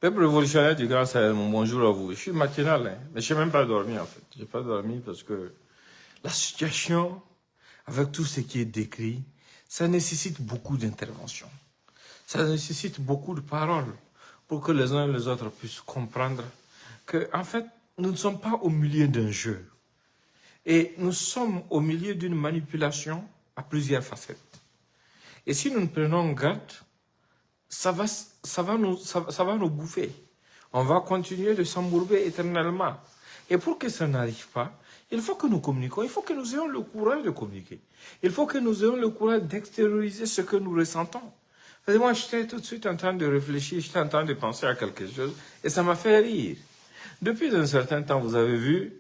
Peuple révolutionnaire du Grand Sahel, bonjour à vous. Je suis matinal, hein, mais je n'ai même pas dormi en fait. Je n'ai pas dormi parce que la situation, avec tout ce qui est décrit, ça nécessite beaucoup d'intervention. Ça nécessite beaucoup de paroles pour que les uns et les autres puissent comprendre que, en fait, nous ne sommes pas au milieu d'un jeu. Et nous sommes au milieu d'une manipulation à plusieurs facettes. Et si nous ne prenons garde, ça va nous bouffer. On va continuer de s'embourber éternellement. Et pour que ça n'arrive pas, il faut que nous communiquions, il faut que nous ayons le courage de communiquer. Il faut que nous ayons le courage d'extérioriser ce que nous ressentons. Parce que moi, j'étais tout de suite en train de réfléchir, j'étais en train de penser à quelque chose, et ça m'a fait rire. Depuis un certain temps, vous avez vu,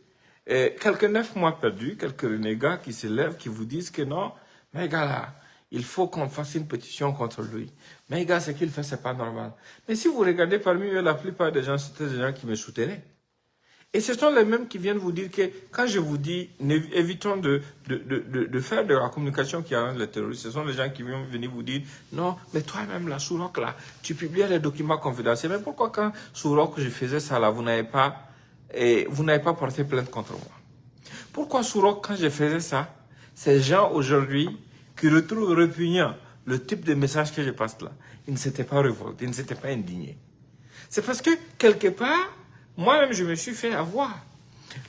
quelques 9 mois perdus, quelques renégats qui se lèvent, qui vous disent que non, mais gars là, il faut qu'on fasse une pétition contre lui. Mais gars, ce qu'il fait, c'est pas normal. Mais si vous regardez parmi eux, la plupart des gens, c'était des gens qui me soutenaient. Et ce sont les mêmes qui viennent vous dire que, quand je vous dis, évitons de faire de la communication qui arrange les terroristes, ce sont les gens qui viennent venir vous dire, non, mais toi-même, là, Sourok, là, tu publiais les documents confidentiels. Mais pourquoi quand Sourok, je faisais ça, là, vous n'avez pas porté plainte contre moi? Pourquoi Sourok, quand je faisais ça, ces gens aujourd'hui qui retrouvent répugnant le type de message que je passe là, ils ne s'étaient pas révoltés, ils ne s'étaient pas indignés. C'est parce que, quelque part, moi-même, je me suis fait avoir.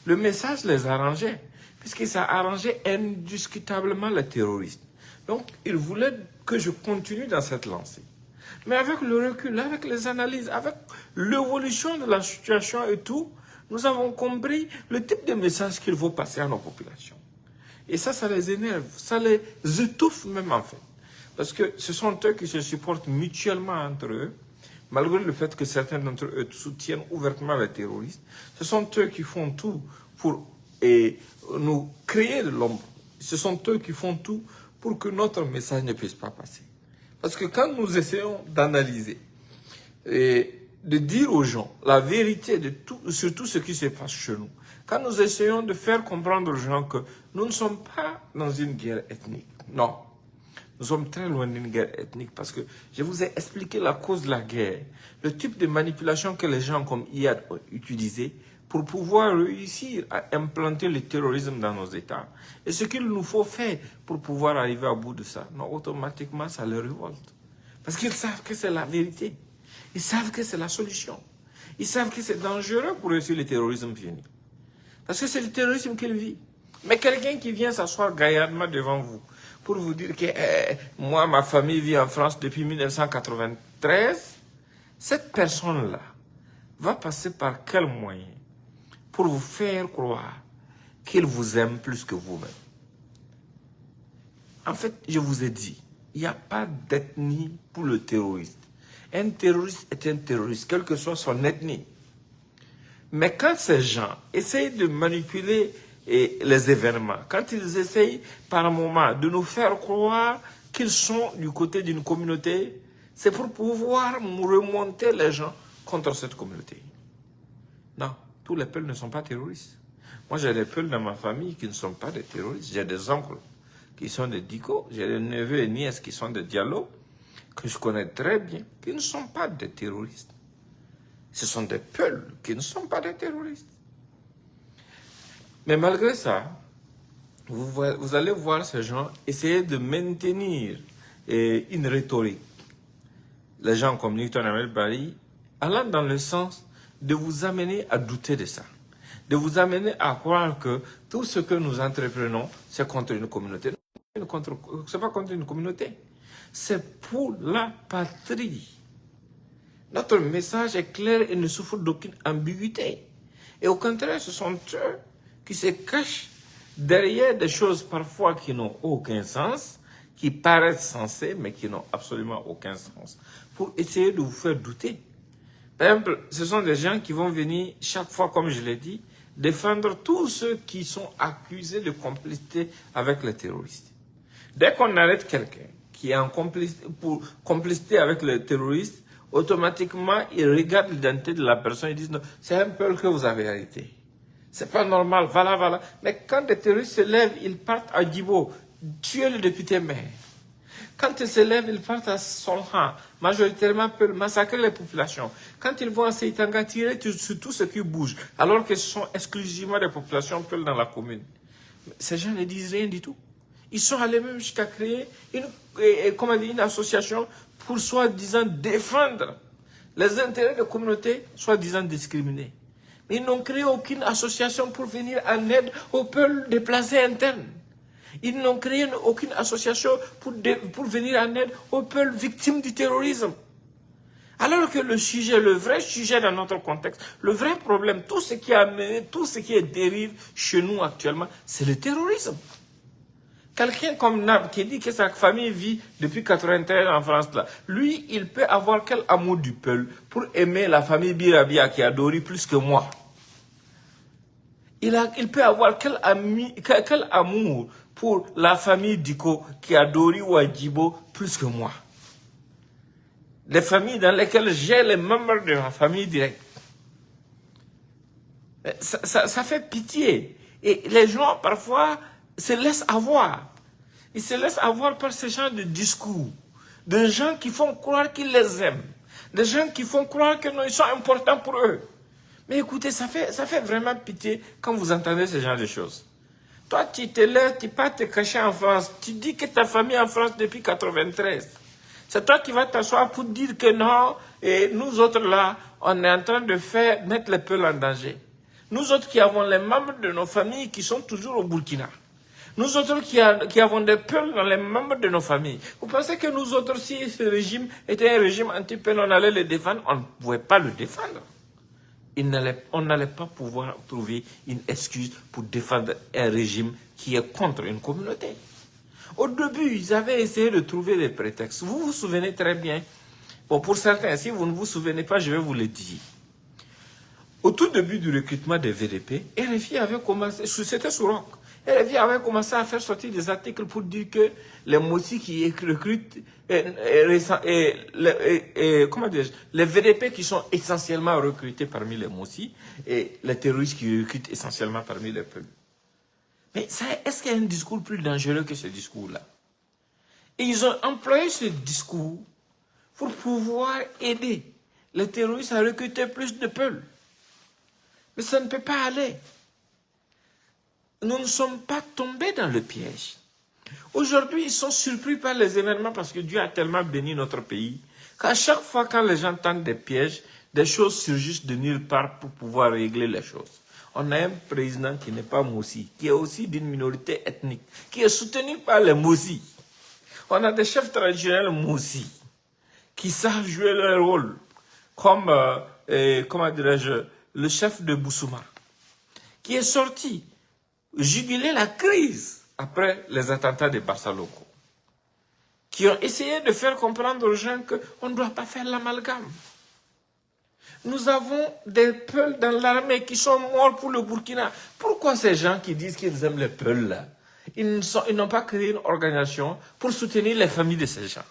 Le message les arrangeait, puisque ça arrangeait indiscutablement les terroristes. Donc, ils voulaient que je continue dans cette lancée. Mais avec le recul, avec les analyses, avec l'évolution de la situation et tout, nous avons compris le type de message qu'il faut passer à nos populations. Et ça les énerve, ça les étouffe même en fait. Parce que ce sont eux qui se supportent mutuellement entre eux, malgré le fait que certains d'entre eux soutiennent ouvertement les terroristes. Ce sont eux qui font tout pour nous créer de l'ombre. Ce sont eux qui font tout pour que notre message ne puisse pas passer. Parce que quand nous essayons d'analyser et de dire aux gens la vérité sur tout ce qui se passe chez nous, quand nous essayons de faire comprendre aux gens que nous ne sommes pas dans une guerre ethnique, non. Nous sommes très loin d'une guerre ethnique parce que je vous ai expliqué la cause de la guerre, le type de manipulation que les gens comme IAD ont utilisé pour pouvoir réussir à implanter le terrorisme dans nos États. Et ce qu'il nous faut faire pour pouvoir arriver à bout de ça, non, automatiquement ça les révolte. Parce qu'ils savent que c'est la vérité. Ils savent que c'est la solution. Ils savent que c'est dangereux pour réussir le terrorisme fini. Parce que c'est le terrorisme qu'il vit. Mais quelqu'un qui vient s'asseoir gaillardement devant vous pour vous dire que moi, ma famille vit en France depuis 1993, cette personne-là va passer par quel moyen pour vous faire croire qu'il vous aime plus que vous-même? En fait, je vous ai dit, il n'y a pas d'ethnie pour le terroriste. Un terroriste est un terroriste, quelle que soit son ethnie. Mais quand ces gens essayent de manipuler les événements, quand ils essayent par moment de nous faire croire qu'ils sont du côté d'une communauté, c'est pour pouvoir remonter les gens contre cette communauté. Non, tous les peuples ne sont pas terroristes. Moi, j'ai des peuples dans ma famille qui ne sont pas des terroristes. J'ai des oncles qui sont des Diko, j'ai des neveux et nièces qui sont des Diallo, que je connais très bien, qui ne sont pas des terroristes. Ce sont des peuples qui ne sont pas des terroristes. Mais malgré ça, vous allez voir ces gens essayer de maintenir une rhétorique. Les gens comme Newton Amel Bari, allant dans le sens de vous amener à douter de ça. De vous amener à croire que tout ce que nous entreprenons, c'est contre une communauté. Ce n'est pas contre une communauté. C'est pour la patrie. Notre message est clair et ne souffre d'aucune ambiguïté. Et au contraire, ce sont eux qui se cachent derrière des choses parfois qui n'ont aucun sens, qui paraissent sensées, mais qui n'ont absolument aucun sens, pour essayer de vous faire douter. Par exemple, ce sont des gens qui vont venir, chaque fois, comme je l'ai dit, défendre tous ceux qui sont accusés de complicité avec les terroristes. Dès qu'on arrête quelqu'un qui est en complicité avec les terroristes, automatiquement, ils regardent l'identité de la personne et disent non, c'est un peuple que vous avez arrêté. C'est pas normal, voilà. Mais quand des terroristes se lèvent, ils partent à Djibo, tuer le député maire. Quand ils se lèvent, ils partent à Solhan, majoritairement pour massacrer les populations. Quand ils vont à Seitanga, tirer sur tout ce qui bouge, alors que ce sont exclusivement des populations peules dans la commune. Ces gens ne disent rien du tout. Ils sont allés même jusqu'à créer une association pour soi-disant défendre les intérêts des communautés, soi-disant discriminées. Mais ils n'ont créé aucune association pour venir en aide aux peuples déplacés internes. Ils n'ont créé aucune association pour venir en aide aux peuples victimes du terrorisme. Alors que le sujet, le vrai sujet dans notre contexte, le vrai problème, tout ce qui a mené, tout ce qui est dérive chez nous actuellement, c'est le terrorisme. Quelqu'un comme Nab qui dit que sa famille vit depuis 93 en France, là, lui, il peut avoir quel amour du peuple pour aimer la famille Birabia qui a Dori plus que moi. Il peut avoir quel amour pour la famille Diko qui a Dori ou Adjibo plus que moi. Les familles dans lesquelles j'ai les membres de ma famille directe. Ça fait pitié. Et les gens, parfois, se laissent avoir. Ils se laissent avoir par ce genre de discours. De gens qui font croire qu'ils les aiment. Des gens qui font croire qu'ils sont importants pour eux. Mais écoutez, ça fait vraiment pitié quand vous entendez ce genre de choses. Toi, tu te lèves, tu pars te cacher en France. Tu dis que ta famille est en France depuis 93. C'est toi qui vas t'asseoir pour dire que non, et nous autres là, on est en train de mettre les peuples en danger. Nous autres qui avons les membres de nos familles qui sont toujours au Burkina. Nous autres qui avons des peuples dans les membres de nos familles. Vous pensez que nous autres, si ce régime était un régime anti-peul, on allait le défendre? On ne pouvait pas le défendre. On n'allait pas pouvoir trouver une excuse pour défendre un régime qui est contre une communauté. Au début, ils avaient essayé de trouver des prétextes. Vous vous souvenez très bien. Bon, pour certains, si vous ne vous souvenez pas, je vais vous le dire. Au tout début du recrutement des VDP, RFI avait commencé, c'était sur Roc, RFI avait commencé à faire sortir des articles pour dire que les Mossi qui recrutent, les VDP qui sont essentiellement recrutés parmi les Mossi, et les terroristes qui recrutent essentiellement parmi les peuples. Mais est-ce qu'il y a un discours plus dangereux que ce discours-là? Et ils ont employé ce discours pour pouvoir aider les terroristes à recruter plus de peuples. Mais ça ne peut pas aller. Nous ne sommes pas tombés dans le piège. Aujourd'hui, ils sont surpris par les événements parce que Dieu a tellement béni notre pays qu'à chaque fois quand les gens tentent des pièges, des choses surgissent de nulle part pour pouvoir régler les choses. On a un président qui n'est pas Mossi, qui est aussi d'une minorité ethnique, qui est soutenu par les Mossi. On a des chefs traditionnels Mossi qui savent jouer leur rôle, comme, comment dirais-je, le chef de Boussouma, qui est sorti juguler la crise après les attentats de Barsaloko, qui ont essayé de faire comprendre aux gens qu'on ne doit pas faire l'amalgame. Nous avons des Peuls dans l'armée qui sont morts pour le Burkina. Pourquoi ces gens qui disent qu'ils aiment les Peuls là, ils n'ont pas créé une organisation pour soutenir les familles de ces gens?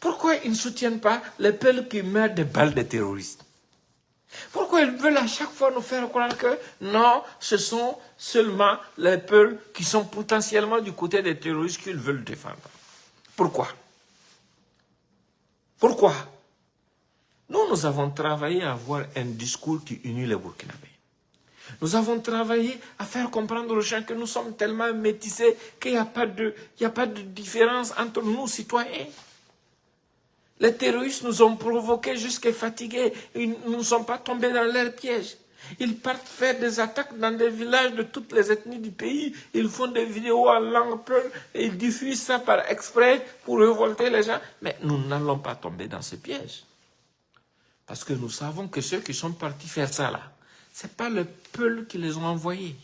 Pourquoi ils ne soutiennent pas les Peuls qui meurent des balles de terroristes? Pourquoi ils veulent à chaque fois nous faire croire que non, ce sont seulement les peuples qui sont potentiellement du côté des terroristes qu'ils veulent défendre? Pourquoi? Pourquoi? Nous avons travaillé à avoir un discours qui unit les Burkinabés. Nous avons travaillé à faire comprendre aux gens que nous sommes tellement métissés qu'il n'y a pas de différence entre nous, citoyens. Les terroristes nous ont provoqués jusqu'à fatigués. Ils ne sont pas tombés dans leur piège. Ils partent faire des attaques dans des villages de toutes les ethnies du pays. Ils font des vidéos en langue peul et ils diffusent ça par exprès pour révolter les gens. Mais nous n'allons pas tomber dans ce piège. Parce que nous savons que ceux qui sont partis faire ça là, ce n'est pas le peuple qui les ont envoyés.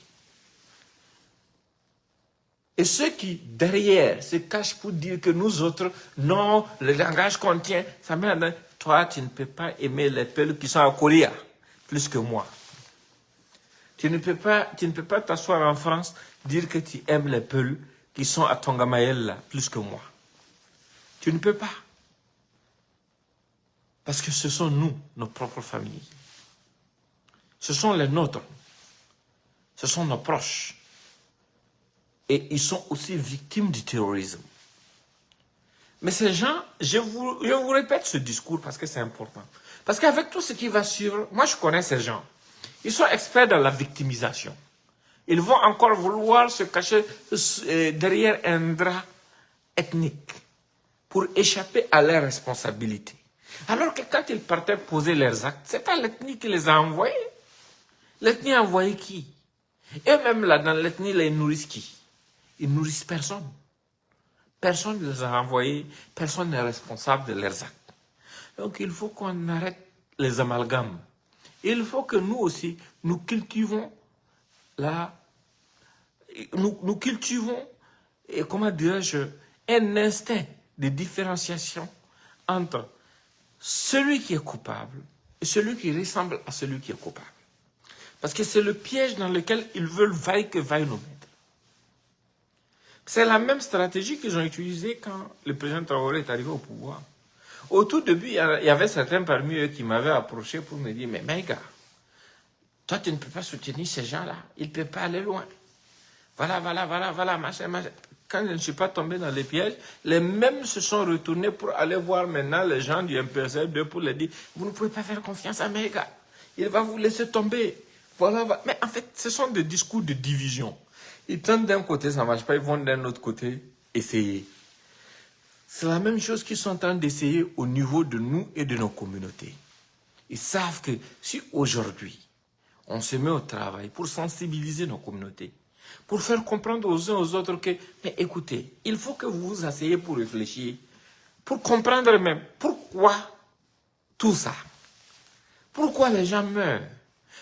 Et ceux qui, derrière, se cachent pour dire que nous autres, non, le langage qu'on tient, ça mène. Toi, tu ne peux pas aimer les peuples qui sont à Corée plus que moi. Tu ne peux pas t'asseoir en France, dire que tu aimes les peuples qui sont à Tongamaël là, plus que moi. Tu ne peux pas. Parce que ce sont nous, nos propres familles. Ce sont les nôtres. Ce sont nos proches. Et ils sont aussi victimes du terrorisme. Mais ces gens, je vous répète ce discours parce que c'est important. Parce qu'avec tout ce qui va suivre, moi je connais ces gens. Ils sont experts dans la victimisation. Ils vont encore vouloir se cacher derrière un drap ethnique pour échapper à leurs responsabilités. Alors que quand ils partaient poser leurs actes, ce n'est pas l'ethnie qui les a envoyés. L'ethnie a envoyé qui? Eux-mêmes là, dans l'ethnie, ils nourrissent qui? Ils nourrissent personne. Personne ne les a envoyés, personne n'est responsable de leurs actes. Donc il faut qu'on arrête les amalgames. Il faut que nous aussi, nous cultivons nous cultivons, et comment dirais-je, un instinct de différenciation entre celui qui est coupable et celui qui ressemble à celui qui est coupable. Parce que c'est le piège dans lequel ils veulent vaille que vaille nous mettre. C'est la même stratégie qu'ils ont utilisée quand le président Traoré est arrivé au pouvoir. Au tout début, il y avait certains parmi eux qui m'avaient approché pour me dire, mais Maïga, toi tu ne peux pas soutenir ces gens-là, ils ne peuvent pas aller loin. Voilà, machin. Quand je ne suis pas tombé dans les pièges, les mêmes se sont retournés pour aller voir maintenant les gens du MPSF2 pour leur dire, vous ne pouvez pas faire confiance à Maïga, il va vous laisser tomber. Voilà. Mais en fait, ce sont des discours de division. Ils tentent d'un côté, ça ne marche pas, ils vont d'un autre côté essayer. C'est la même chose qu'ils sont en train d'essayer au niveau de nous et de nos communautés. Ils savent que si aujourd'hui, on se met au travail pour sensibiliser nos communautés, pour faire comprendre aux uns aux autres que, mais écoutez, il faut que vous vous asseyez pour réfléchir, pour comprendre même pourquoi tout ça. Pourquoi les gens meurent?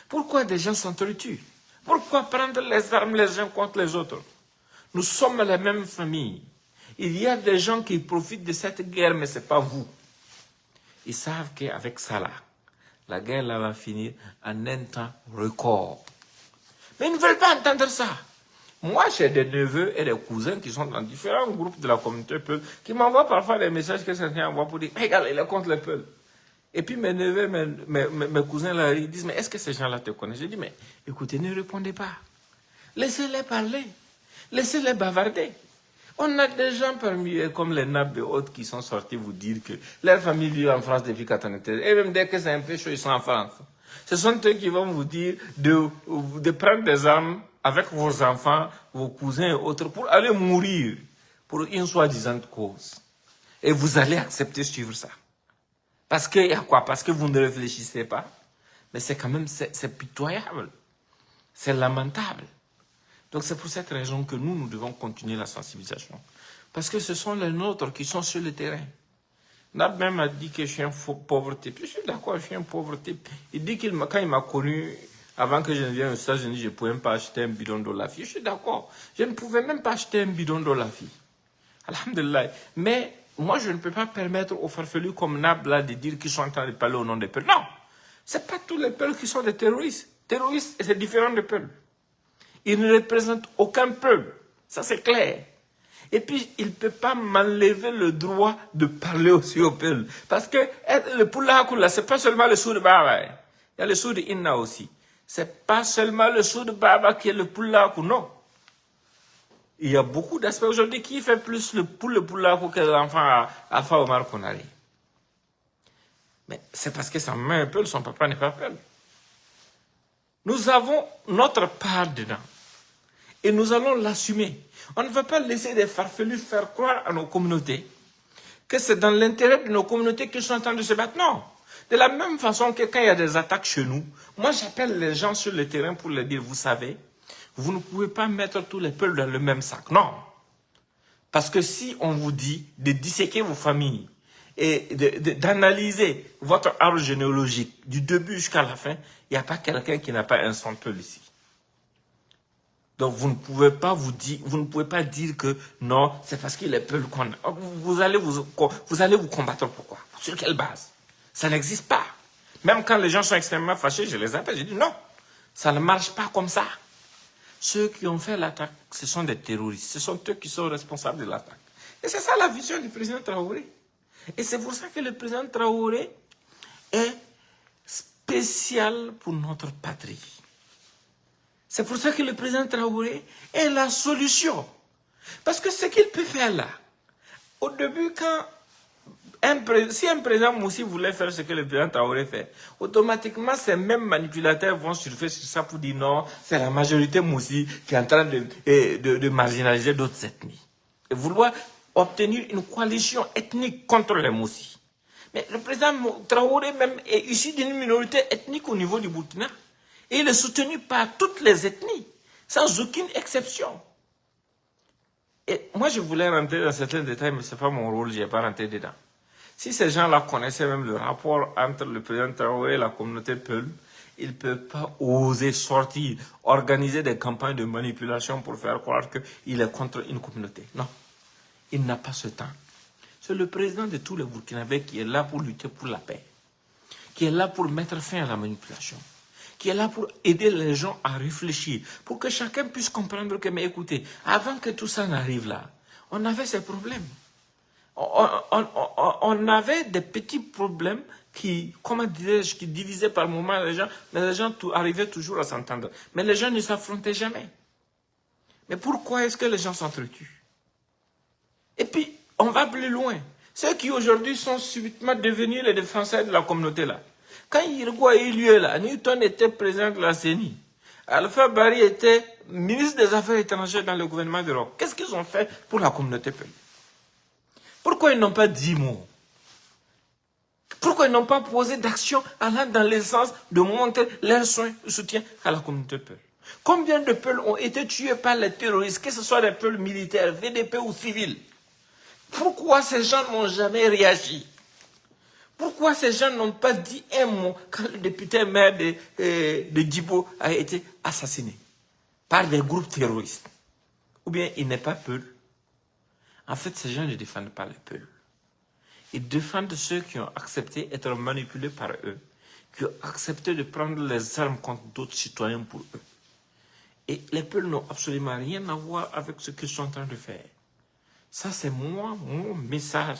Pourquoi des gens s'entretuent? Pourquoi prendre les armes les uns contre les autres? Nous sommes la même famille. Il y a des gens qui profitent de cette guerre, mais ce n'est pas vous. Ils savent qu'avec ça là, la guerre là va finir en un temps record. Mais ils ne veulent pas entendre ça. Moi, j'ai des neveux et des cousins qui sont dans différents groupes de la communauté Peul, qui m'envoient parfois des messages que certains envoient pour dire « Regarde, il est contre les Peuls ». Et puis mes neveux, mes cousins là, ils disent « Mais est-ce que ces gens-là te connaissent ?» Je dis « Mais écoutez, ne répondez pas. Laissez-les parler. Laissez-les bavarder. » On a des gens parmi eux, comme les nappes et autres, qui sont sortis vous dire que leur famille vit en France depuis 1993. Et même dès que c'est un peu chaud, ils sont en France. Ce sont eux qui vont vous dire de prendre des armes avec vos enfants, vos cousins et autres, pour aller mourir pour une soi-disant cause. Et vous allez accepter de suivre ça. Parce que, il y a quoi? Parce que vous ne réfléchissez pas. Mais c'est quand même, c'est pitoyable. C'est lamentable. Donc c'est pour cette raison que nous devons continuer la sensibilisation. Parce que ce sont les nôtres qui sont sur le terrain. Nab même a dit que je suis un pauvre type. Je suis d'accord, je suis un pauvre type. Il dit quand il m'a connu, avant que je ne vienne aux États-Unis, je ne pouvais même pas acheter un bidon d'eau la fille. Je suis d'accord. Je ne pouvais même pas acheter un bidon d'eau la fille. Alhamdulillah. Mais moi, je ne peux pas permettre aux farfelus comme Nab là de dire qu'ils sont en train de parler au nom des peuples. Non. Ce n'est pas tous les peuples qui sont des terroristes. Terroristes, c'est différent des peuples. Ils ne représentent aucun peuple. Ça, c'est clair. Et puis, il ne peut pas m'enlever le droit de parler aussi au peuple. Parce que le Poulakula, ce n'est pas seulement le sou de Baba. Il y a le sou de Inna aussi. Ce n'est pas seulement le sou de Baba qui est le Poulakou, non. Il y a beaucoup d'aspects aujourd'hui qui fait plus le Poulakou que l'enfant Alpha Omar Konari. Mais c'est parce que sa main est peul, son papa n'est pas peul. Nous avons notre part dedans. Et nous allons l'assumer. On ne va pas laisser des farfelus faire croire à nos communautés que c'est dans l'intérêt de nos communautés qu'ils sont en train de se battre. Non. De la même façon que quand il y a des attaques chez nous, moi j'appelle les gens sur le terrain pour leur dire, vous savez, vous ne pouvez pas mettre tous les peuples dans le même sac. Non. Parce que si on vous dit de disséquer vos familles et d'analyser votre arbre généalogique du début jusqu'à la fin, il n'y a pas quelqu'un qui n'a pas un sang de peul ici. Donc vous ne pouvez pas dire que non, c'est parce qu'il est peul qu'on a. Vous allez vous combattre pourquoi? Sur quelle base? Ça n'existe pas. Même quand les gens sont extrêmement fâchés, je les appelle, je dis non, ça ne marche pas comme ça. Ceux qui ont fait l'attaque, ce sont des terroristes. Ce sont eux qui sont responsables de l'attaque. Et c'est ça la vision du président Traoré. Et c'est pour ça que le président Traoré est spécial pour notre patrie. C'est pour ça que le président Traoré est la solution. Parce que ce qu'il peut faire là, Au début, quand si un président Moussi voulait faire ce que le président Traoré fait, automatiquement, ces mêmes manipulateurs vont surfer sur ça pour dire non, c'est la majorité Moussi qui est en train de marginaliser d'autres ethnies. Et vouloir obtenir une coalition ethnique contre les Moussi. Mais le président Traoré même est issu d'une minorité ethnique au niveau du Burkina. Et il est soutenu par toutes les ethnies, sans aucune exception. Et moi, je voulais rentrer dans certains détails, mais ce n'est pas mon rôle, je n'ai pas rentré dedans. Si ces gens-là connaissaient même le rapport entre le président Traoré et la communauté Peul, ils ne peuvent pas oser sortir, organiser des campagnes de manipulation pour faire croire qu'il est contre une communauté. Non, il n'a pas ce temps. C'est le président de tous les Burkinabés qui est là pour lutter pour la paix, qui est là pour mettre fin à la manipulation, qui est là pour aider les gens à réfléchir, pour que chacun puisse comprendre que, mais écoutez, avant que tout ça n'arrive là, on avait ces problèmes. On avait des petits problèmes qui, comment dirais-je, qui divisaient par moments les gens, mais les gens arrivaient toujours à s'entendre. Mais les gens ne s'affrontaient jamais. Mais pourquoi est-ce que les gens s'entretuent? Et puis, on va plus loin. Ceux qui aujourd'hui sont subitement devenus les défenseurs de la communauté là. Quand Yirgo a eu lieu là, Newton était président de la CENI. Alpha Barry était ministre des Affaires étrangères dans le gouvernement de Rock. Qu'est-ce qu'ils ont fait pour la communauté Peul? Pourquoi ils n'ont pas dit mots? Pourquoi ils n'ont pas posé d'action allant dans le sens de montrer leur soutien à la communauté Peul? Combien de Peuls ont été tués par les terroristes, que ce soit des Peuls militaires, VDP ou civils? Pourquoi ces gens n'ont jamais réagi? Pourquoi ces gens n'ont pas dit un mot quand le député maire de Djibo a été assassiné par des groupes terroristes? Ou bien il n'est pas Peul? En fait, ces gens ne défendent pas les Peuls. Ils défendent ceux qui ont accepté d'être manipulés par eux, qui ont accepté de prendre les armes contre d'autres citoyens pour eux. Et les Peuls n'ont absolument rien à voir avec ce qu'ils sont en train de faire. Ça, c'est moi, mon message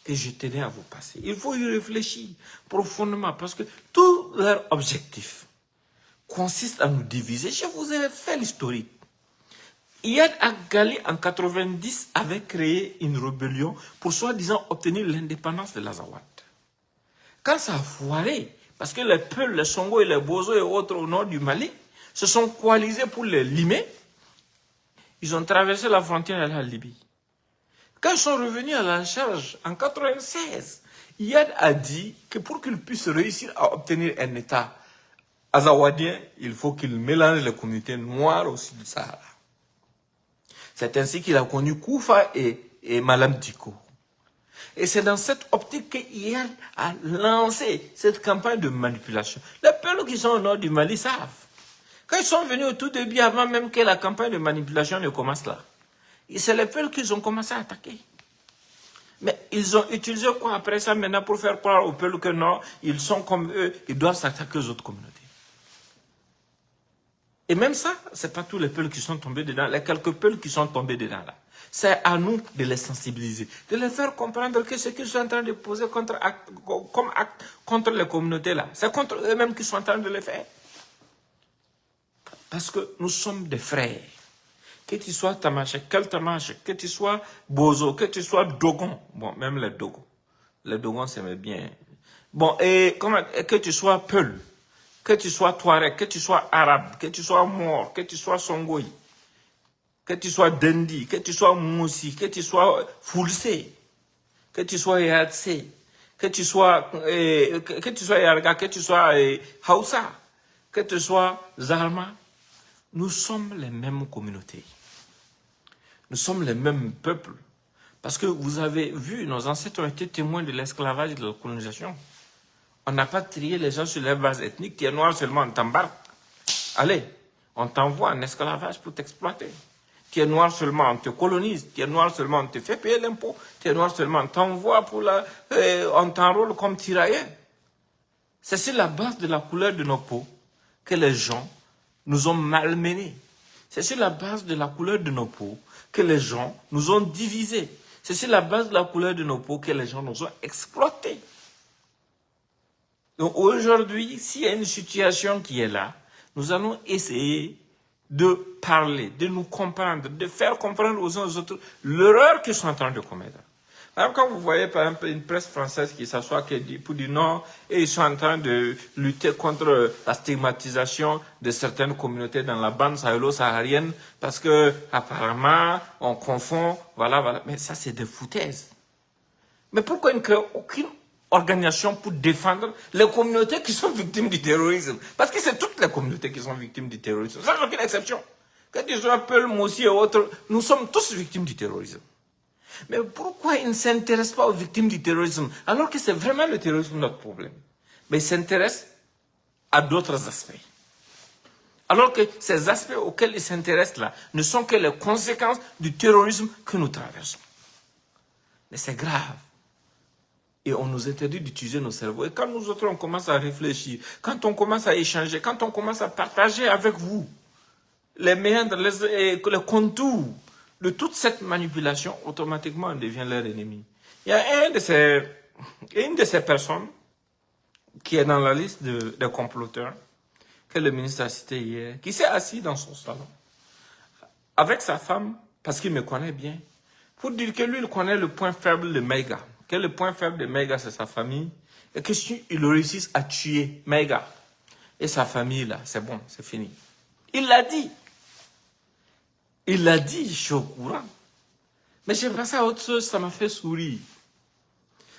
que je tenais à vous passer. Il faut y réfléchir profondément parce que tout leur objectif consiste à nous diviser. Je vous ai fait l'historique. Iyad Agali, en 90, avait créé une rébellion pour soi-disant obtenir l'indépendance de l'Azawad. Quand ça a foiré, parce que les Peuls, les Songo et les Bozo et autres au nord du Mali se sont coalisés pour les limer, ils ont traversé la frontière à la Libye. Quand ils sont revenus à la charge en 96, Iyad a dit que pour qu'ils puissent réussir à obtenir un État azawadien, il faut qu'ils mélangent les communautés noires au sud du Sahara. C'est ainsi qu'il a connu Koufa et Malam Diko. Et c'est dans cette optique qu'Iyad a lancé cette campagne de manipulation. Les Peuls qui sont au nord du Mali savent. Quand ils sont venus au tout début, avant même que la campagne de manipulation ne commence là, c'est les Peuls qu'ils ont commencé à attaquer. Mais ils ont utilisé quoi après ça maintenant pour faire croire aux Peuls que non, ils sont comme eux, ils doivent s'attaquer aux autres communautés. Et même ça, ce n'est pas tous les Peuls qui sont tombés dedans, les quelques Peuls qui sont tombés dedans là. C'est à nous de les sensibiliser, de les faire comprendre que ce qu'ils sont en train de poser comme acte contre les communautés là, c'est contre eux-mêmes qu'ils sont en train de le faire. Parce que nous sommes des frères. Que tu sois Tamaché, quel Tamaché, que tu sois Bozo, que tu sois Dogon. Bon, même les Dogons. Les Dogons, c'est bien. Bon, et que tu sois Peul, que tu sois Touareg, que tu sois Arabe, que tu sois Mor, que tu sois Songoï, que tu sois Dendi, que tu sois Moussi, que tu sois Foulsé, que tu sois Yadse, que tu sois Yarga, que tu sois Hausa, que tu sois Zarma. Nous sommes les mêmes communautés. Nous sommes les mêmes peuples. Parce que vous avez vu, nos ancêtres ont été témoins de l'esclavage et de la colonisation. On n'a pas trié les gens sur les bases ethniques. Tu es noir seulement, on t'embarque. Allez, on t'envoie en esclavage pour t'exploiter. Tu es noir seulement, on te colonise. Tu es noir seulement, on te fait payer l'impôt. Tu es noir seulement, on t'envoie pour on t'enrôle comme tirailleur. C'est sur la base de la couleur de nos peaux que les gens nous ont malmenés. C'est sur la base de la couleur de nos peaux que les gens nous ont divisés. C'est sur la base de la couleur de nos peaux que les gens nous ont exploités. Donc aujourd'hui, s'il y a une situation qui est là, nous allons essayer de parler, de nous comprendre, de faire comprendre aux uns aux autres l'erreur qu'ils sont en train de commettre. Alors, quand vous voyez, par exemple, une presse française qui s'assoit pour dire non, et ils sont en train de lutter contre la stigmatisation de certaines communautés dans la bande sahélo-saharienne, parce que, apparemment, on confond, voilà. Mais ça, c'est des foutaises. Mais pourquoi ils ne créent aucune organisation pour défendre les communautés qui sont victimes du terrorisme? Parce que c'est toutes les communautés qui sont victimes du terrorisme. Ça, aucune exception. Quand ils soient Peul, Mossi et autres, nous sommes tous victimes du terrorisme. Mais pourquoi ils ne s'intéressent pas aux victimes du terrorisme, alors que c'est vraiment le terrorisme notre problème? Mais ils s'intéressent à d'autres aspects. Alors que ces aspects auxquels ils s'intéressent là ne sont que les conséquences du terrorisme que nous traversons. Mais c'est grave. Et on nous interdit d'utiliser nos cerveaux. Et quand nous autres, on commence à réfléchir, quand on commence à échanger, quand on commence à partager avec vous les méandres, les contours de toute cette manipulation, automatiquement, on devient leur ennemi. Il y a une de ces personnes qui est dans la liste des comploteurs, que le ministre a cité hier, qui s'est assis dans son salon, avec sa femme, parce qu'il me connaît bien, pour dire que lui, il connaît le point faible de Maïga. Que le point faible de Maïga, c'est sa famille. Et que si il réussisse à tuer Maïga et sa famille, là, c'est bon, c'est fini. Il l'a dit. Il l'a dit, je suis au courant. Mais j'ai pensé à autre chose, ça m'a fait sourire.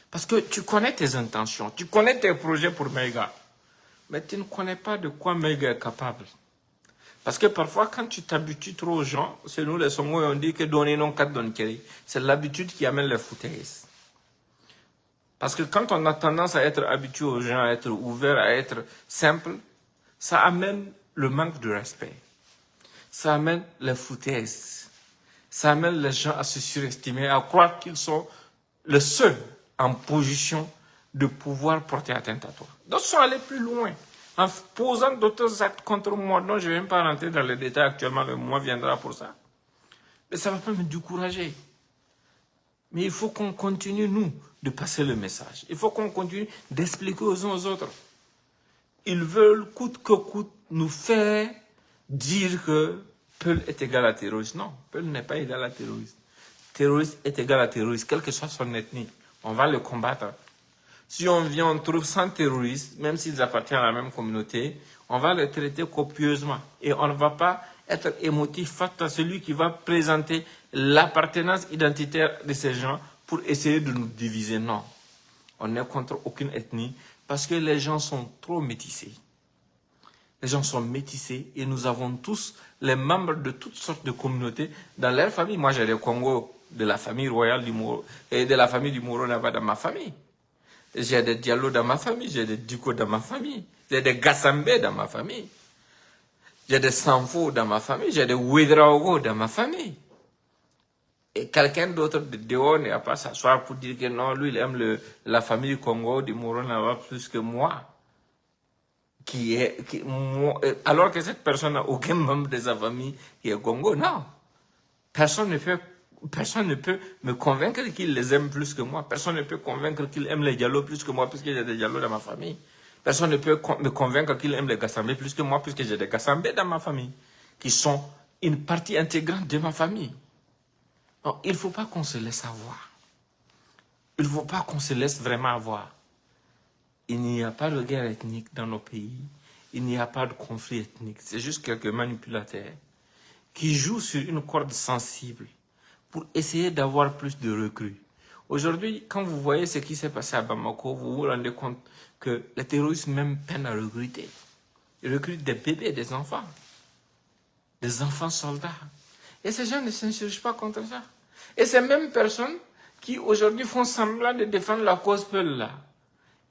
Parce que tu connais tes intentions, tu connais tes projets pour Maïga. Mais tu ne connais pas de quoi Maïga est capable. Parce que parfois, quand tu t'habitues trop aux gens, c'est nous les Songo, on dit que donner non quatre donne keri. C'est l'habitude qui amène les foutaises. Parce que quand on a tendance à être habitué aux gens, à être ouvert, à être simple, ça amène le manque de respect. Ça amène les foutaises. Ça amène les gens à se surestimer, à croire qu'ils sont les seuls en position de pouvoir porter atteinte à toi. D'autres sont allés plus loin, en posant d'autres actes contre moi, dont je ne vais même pas rentrer dans les détails actuellement, le mois viendra pour ça. Mais ça ne va pas me décourager. Mais il faut qu'on continue, nous, de passer le message. Il faut qu'on continue d'expliquer aux uns aux autres. Ils veulent, coûte que coûte, nous faire dire que Peul est égal à terroriste. Non, Peul n'est pas égal à terroriste. Terroriste est égal à terroriste, quelle que soit son ethnie. On va le combattre. Si on vient, on trouve 100 terroristes, même s'ils appartiennent à la même communauté, on va les traiter copieusement. Et on ne va pas être émotif face à celui qui va présenter l'appartenance identitaire de ces gens pour essayer de nous diviser. Non, on n'est contre aucune ethnie parce que les gens sont trop métissés. Les gens sont métissés et nous avons tous les membres de toutes sortes de communautés dans leur famille. Moi, j'ai des Congos de la famille royale du Moro et de la famille du Moro Naba dans ma famille. J'ai des Diallo dans ma famille, j'ai des Diko dans ma famille, j'ai des Gassambé dans ma famille, j'ai des Sanfo dans ma famille, j'ai des Ouedraogo dans ma famille. Et quelqu'un d'autre de dehors n'a pas s'asseoir pour dire que non, lui, il aime la famille Congo du Moro Naba plus que moi. Alors que cette personne n'a aucun membre de sa famille qui est Congo, non. Personne ne peut me convaincre qu'il les aime plus que moi. Personne ne peut convaincre qu'il aime les Diallo plus que moi, puisque j'ai des Diallo dans ma famille. Personne ne peut me convaincre qu'il aime les Gassambé plus que moi, puisque j'ai des Gassambé dans ma famille, qui sont une partie intégrante de ma famille. Donc, il ne faut pas qu'on se laisse avoir. Il ne faut pas qu'on se laisse vraiment avoir. Il n'y a pas de guerre ethnique dans nos pays. Il n'y a pas de conflit ethnique. C'est juste quelques manipulateurs qui jouent sur une corde sensible pour essayer d'avoir plus de recrues. Aujourd'hui, quand vous voyez ce qui s'est passé à Bamako, vous vous rendez compte que les terroristes même peinent à recruter. Ils recrutent des bébés, des enfants soldats. Et ces gens ne s'insurgent pas contre ça. Et ces mêmes personnes qui aujourd'hui font semblant de défendre la cause Peul là,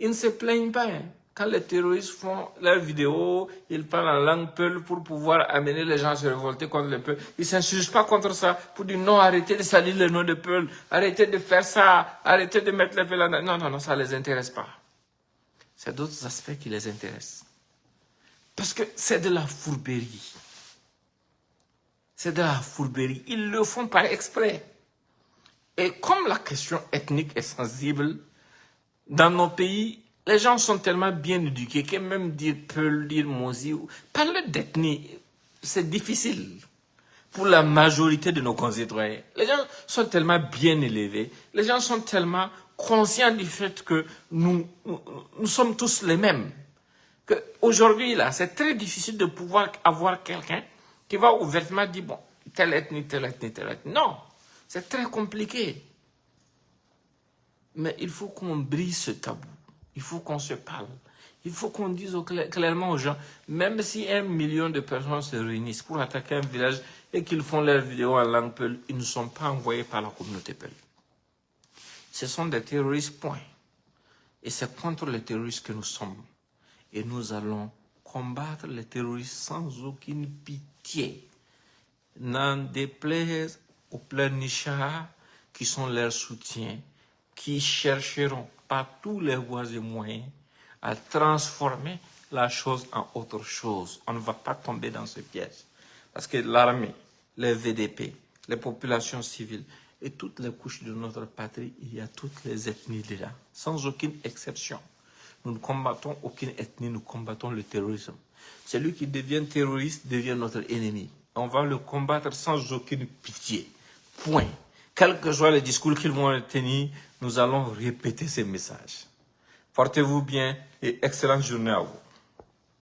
ils ne se plaignent pas. Hein. Quand les terroristes font leurs vidéos, ils parlent en langue Peul pour pouvoir amener les gens à se révolter contre le Peul. Ils ne s'insurgent pas contre ça pour dire non, arrêtez de salir le nom de Peul, arrêtez de faire ça, arrêtez de mettre les Peul en... Non, ça ne les intéresse pas. C'est d'autres aspects qui les intéressent. Parce que c'est de la fourberie. C'est de la fourberie. Ils le font par exprès. Et comme la question ethnique est sensible, dans nos pays, les gens sont tellement bien éduqués que même dire Peul, dire Mosi, parler d'ethnie, c'est difficile. pour la majorité de nos concitoyens. Les gens sont tellement bien élevés, les gens sont tellement conscients du fait que nous sommes tous les mêmes. Aujourd'hui, là, c'est très difficile de pouvoir avoir quelqu'un qui va ouvertement dire, bon, telle ethnie, telle ethnie, telle ethnie. Non, c'est très compliqué. Mais il faut qu'on brise ce tabou. Il faut qu'on se parle. Il faut qu'on dise clairement aux gens, même si 1 million de personnes se réunissent pour attaquer un village et qu'ils font leurs vidéos en langue Peul, ils ne sont pas envoyés par la communauté Peul. Ce sont des terroristes, point. Et c'est contre les terroristes que nous sommes. Et nous allons combattre les terroristes sans aucune pitié. N'en déplaise aux pleurnichards qui sont leurs soutiens, qui chercheront par tous les voies et moyens à transformer la chose en autre chose. On ne va pas tomber dans ce piège. Parce que l'armée, les VDP, les populations civiles et toutes les couches de notre patrie, il y a toutes les ethnies là, sans aucune exception. Nous ne combattons aucune ethnie, nous combattons le terrorisme. Celui qui devient terroriste devient notre ennemi. On va le combattre sans aucune pitié. Point. Quels que soient les discours qu'ils vont tenir, nous allons répéter ces messages. Portez-vous bien et excellente journée à vous.